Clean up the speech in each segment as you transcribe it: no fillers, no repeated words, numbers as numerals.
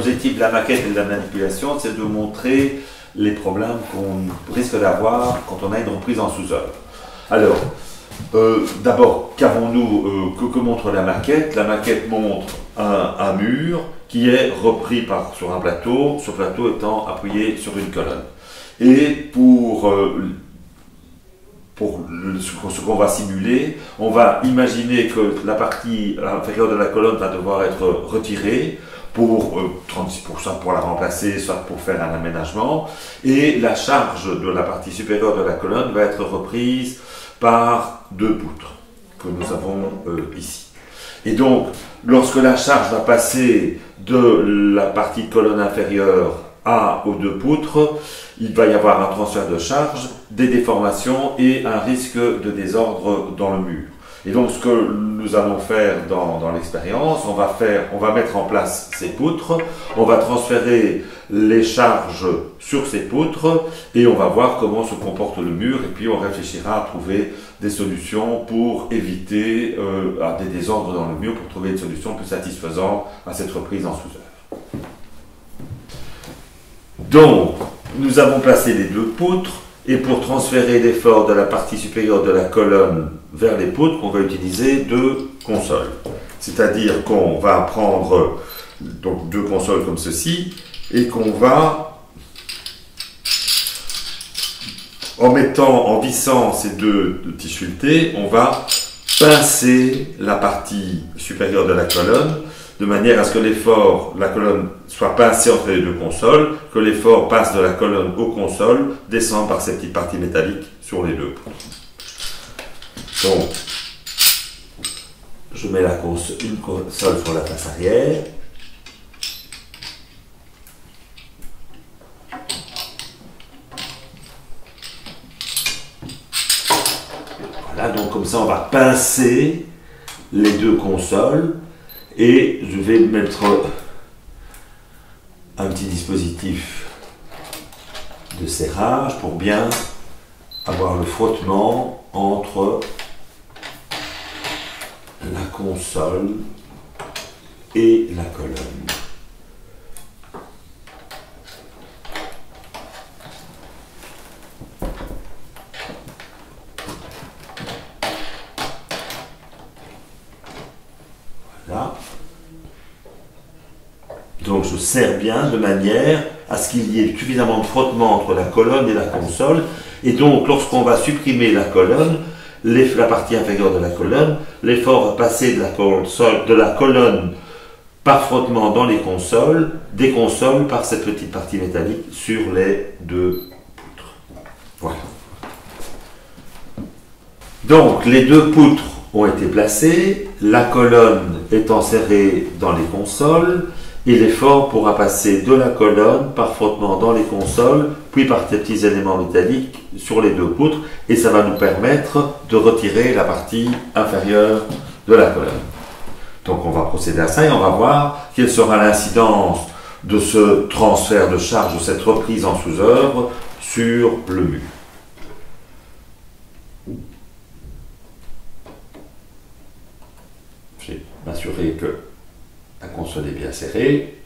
l'objectif de la maquette et de la manipulation, c'est de montrer les problèmes qu'on risque d'avoir quand on a une reprise en sous-œuvre. Alors, d'abord, qu'avons-nous, que montre la maquette? La maquette montre un mur qui est repris sur un plateau, ce plateau étant appuyé sur une colonne. Et pour ce qu'on va simuler, on va imaginer que la partie inférieure de la colonne va devoir être retirée pour 36% pour la remplacer, soit pour faire un aménagement, et la charge de la partie supérieure de la colonne va être reprise par deux poutres que nous avons ici. Et donc, lorsque la charge va passer de la partie de colonne inférieure aux deux poutres, il va y avoir un transfert de charge, des déformations et un risque de désordre dans le mur. Et donc ce que nous allons faire dans l'expérience, on va mettre en place ces poutres, on va transférer les charges sur ces poutres et on va voir comment se comporte le mur et puis on réfléchira à trouver des solutions pour éviter des désordres dans le mur, pour trouver une solution plus satisfaisante à cette reprise en sous-œuvre. Donc, nous avons placé les deux poutres et pour transférer l'effort de la partie supérieure de la colonne vers les poutres, on va utiliser deux consoles. C'est-à-dire qu'on va prendre donc, deux consoles comme ceci et qu'on va, en vissant ces deux petits sculptés, on va pincer la partie supérieure de la colonne de manière à ce que l'effort de la colonne soit pincé entre les deux consoles, que l'effort passe de la colonne aux consoles, descend par ces petites parties métalliques sur les deux poutres. Donc, je mets une console sur la face arrière. Voilà, donc comme ça on va pincer les deux consoles. Et je vais mettre un petit dispositif de serrage pour bien avoir le frottement entre la console et la colonne. Voilà. Donc je serre bien de manière à ce qu'il y ait suffisamment de frottement entre la colonne et la console. Et donc lorsqu'on va supprimer la colonne, la partie inférieure de la colonne, l'effort va passer de la colonne par frottement dans les consoles, des consoles par cette petite partie métallique sur les deux poutres. Voilà. Donc les deux poutres ont été placées, la colonne est enserrée dans les consoles et l'effort pourra passer de la colonne par frottement dans les consoles, puis par ces petits éléments métalliques sur les deux poutres et ça va nous permettre de retirer la partie inférieure de la colonne. Donc on va procéder à ça et on va voir quelle sera l'incidence de ce transfert de charge, de cette reprise en sous-œuvre sur le mur. Je vais m'assurer que la console est bien serrée.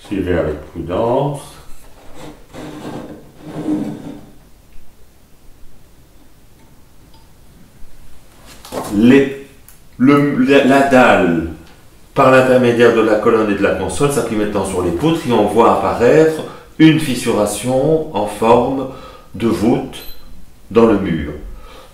Suivez avec prudence. La dalle, par l'intermédiaire de la colonne et de la console, s'appuie maintenant sur les poutres et on voit apparaître une fissuration en forme de voûte dans le mur.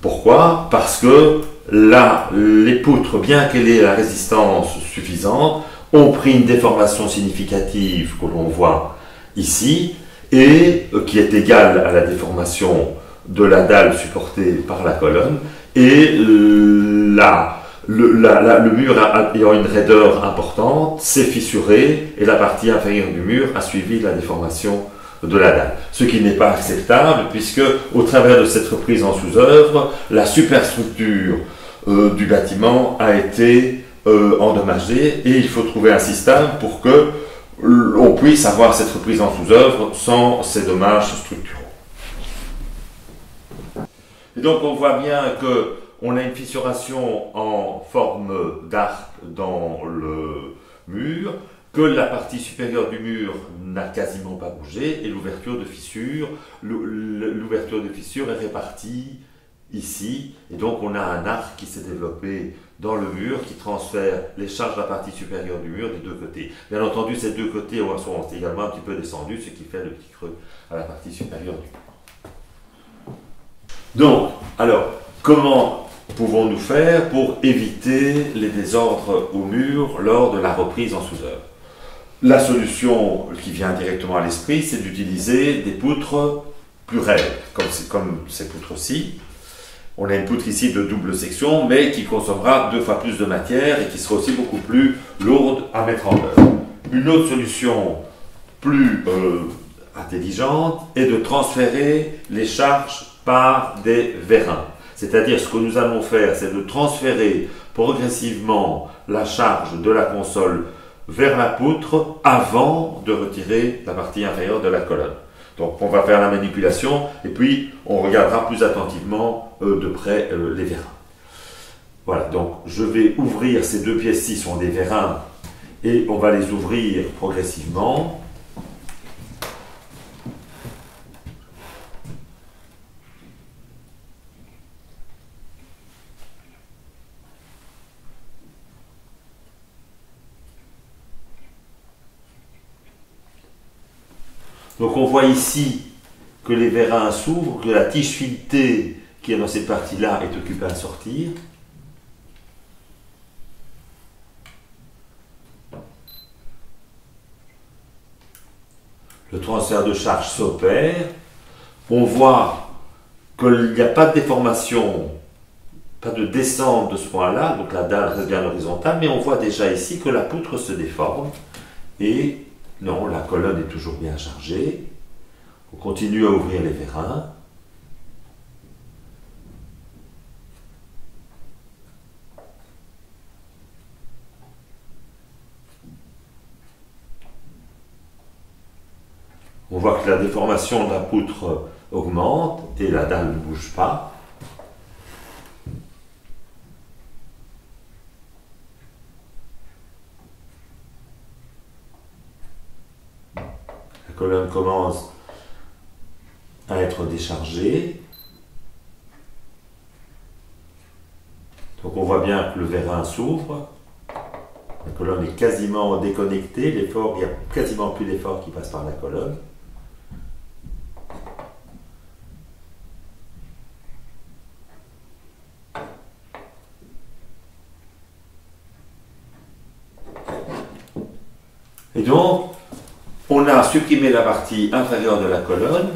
Pourquoi? Parce que là, les poutres, bien qu'elle ait la résistance suffisante, ont pris une déformation significative que l'on voit ici et qui est égale à la déformation de la dalle supportée par la colonne et le mur ayant une raideur importante s'est fissuré et la partie inférieure du mur a suivi la déformation de la dalle. Ce qui n'est pas acceptable puisque au travers de cette reprise en sous-œuvre, la superstructure du bâtiment a été endommagé et il faut trouver un système pour que on puisse avoir cette reprise en sous-œuvre sans ces dommages structuraux. Et donc on voit bien qu'on a une fissuration en forme d'arc dans le mur, que la partie supérieure du mur n'a quasiment pas bougé et l'ouverture de fissure est répartie ici, et donc on a un arc qui s'est développé dans le mur qui transfère les charges de la partie supérieure du mur des deux côtés. Bien entendu, ces deux côtés sont également un petit peu descendus, ce qui fait le petit creux à la partie supérieure du mur. Donc, alors, comment pouvons-nous faire pour éviter les désordres au mur lors de la reprise en sous-œuvre? La solution qui vient directement à l'esprit, c'est d'utiliser des poutres plus raides, comme ces poutres-ci. On a une poutre ici de double section, mais qui consommera 2 fois plus de matière et qui sera aussi beaucoup plus lourde à mettre en œuvre. Une autre solution plus intelligente est de transférer les charges par des vérins. C'est-à-dire, ce que nous allons faire, c'est de transférer progressivement la charge de la console vers la poutre avant de retirer la partie inférieure de la colonne. Donc on va faire la manipulation et puis on regardera plus attentivement de près les vérins. Voilà, donc je vais ouvrir ces deux pièces-ci, sont des vérins, et on va les ouvrir progressivement. Donc on voit ici que les vérins s'ouvrent, que la tige filetée qui est dans cette partie-là est occupée à sortir. Le transfert de charge s'opère. On voit qu'il n'y a pas de déformation, pas de descente de ce point-là, donc la dalle reste bien horizontale, mais on voit déjà ici que la poutre se déforme et non, la colonne est toujours bien chargée. On continue à ouvrir les vérins. On voit que la déformation de la poutre augmente et la dalle ne bouge pas. La colonne commence à être déchargée. Donc on voit bien que le vérin s'ouvre. La colonne est quasiment déconnectée. L'effort, il n'y a quasiment plus d'effort qui passe par la colonne. Et donc, on a supprimé la partie inférieure de la colonne.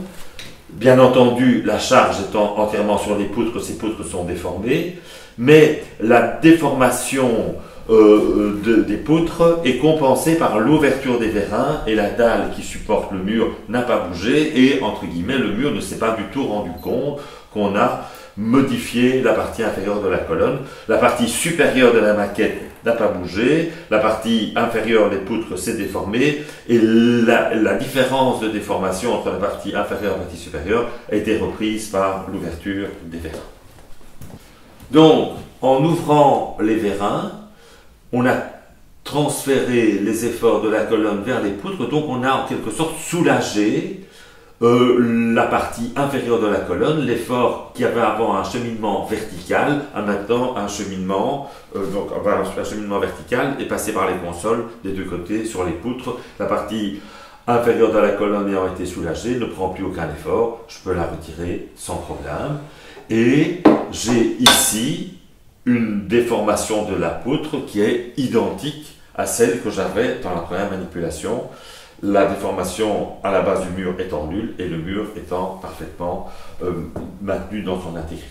Bien entendu, la charge étant entièrement sur les poutres, ces poutres sont déformées, mais la déformation des poutres est compensée par l'ouverture des vérins et la dalle qui supporte le mur n'a pas bougé et, entre guillemets, le mur ne s'est pas du tout rendu compte qu'on a modifié la partie inférieure de la colonne. La partie supérieure de la maquette n'a pas bougé, la partie inférieure des poutres s'est déformée et la différence de déformation entre la partie inférieure et la partie supérieure a été reprise par l'ouverture des vérins. Donc, en ouvrant les vérins, on a transféré les efforts de la colonne vers les poutres, donc on a en quelque sorte soulagé la partie inférieure de la colonne, l'effort qui avait avant un cheminement vertical, a maintenant un cheminement, un cheminement vertical est passé par les consoles des deux côtés sur les poutres. La partie inférieure de la colonne ayant été soulagée ne prend plus aucun effort, je peux la retirer sans problème. Et j'ai ici une déformation de la poutre qui est identique à celle que j'avais dans la première manipulation. La déformation à la base du mur étant nulle et le mur étant parfaitement maintenu dans son intégrité.